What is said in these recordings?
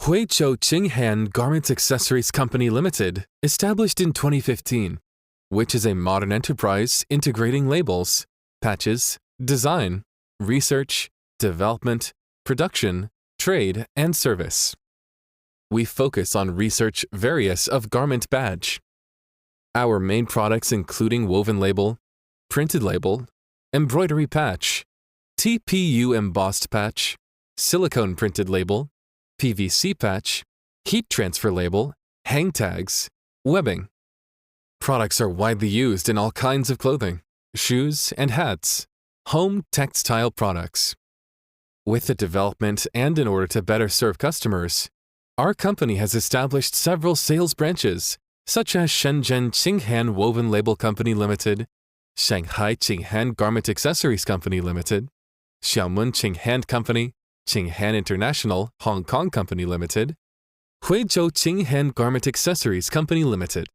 Qinghan Garment Accessories Company Limited, established in 2015, which is a modern enterprise integrating labels, patches, design, research, development, production, trade, and service. We focus on research various of garment badge. Our main products including woven label, printed label, embroidery patch, TPU embossed patch, silicone printed label, PVC patch, heat transfer label, hangtags, webbing. Products are widely used in all kinds of clothing, shoes, and hats, home textile products. With the development and in order to better serve customers, our company has established several sales branches, such as Shenzhen Qinghan Woven Label Company Limited, Shanghai Qinghan Garment Accessories Company Limited, Xiamen Qinghan Company, Qinghan International Hong Kong Company Limited, Huizhou Qinghan Garment Accessories Company Limited.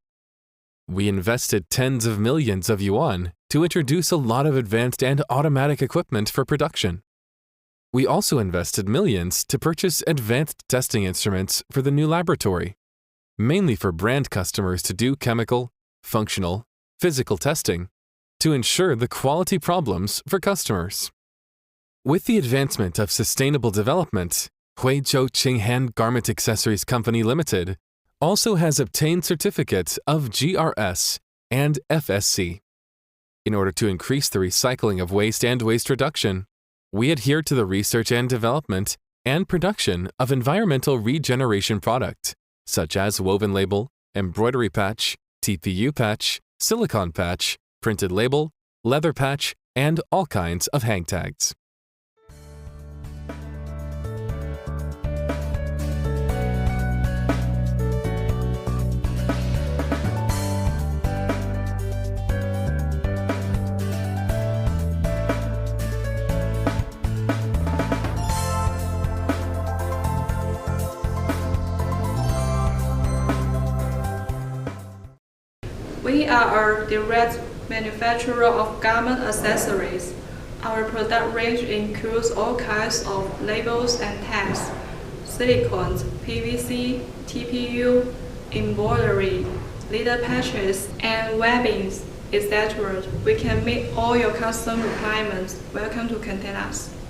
We invested tens of millions of yuan to introduce a lot of advanced and automatic equipment for production. We also invested millions to purchase advanced testing instruments for the new laboratory, mainly for brand customers to do chemical, functional, physical testing to ensure the quality problems for customers. With the advancement of sustainable development, Huizhou Qinghan Garment Accessories Company Limited also has obtained certificates of GRS and FSC. In order to increase the recycling of waste and waste reduction, we adhere to the research and development and production of environmental regeneration products, such as woven label, embroidery patch, TPU patch, silicone patch, printed label, leather patch, and all kinds of hangtags. We are a direct manufacturer of garment accessories. Our product range includes all kinds of labels and tags, silicone, PVC, TPU, embroidery, leather patches, and webbings, etc. We can meet all your custom requirements. Welcome to contact us.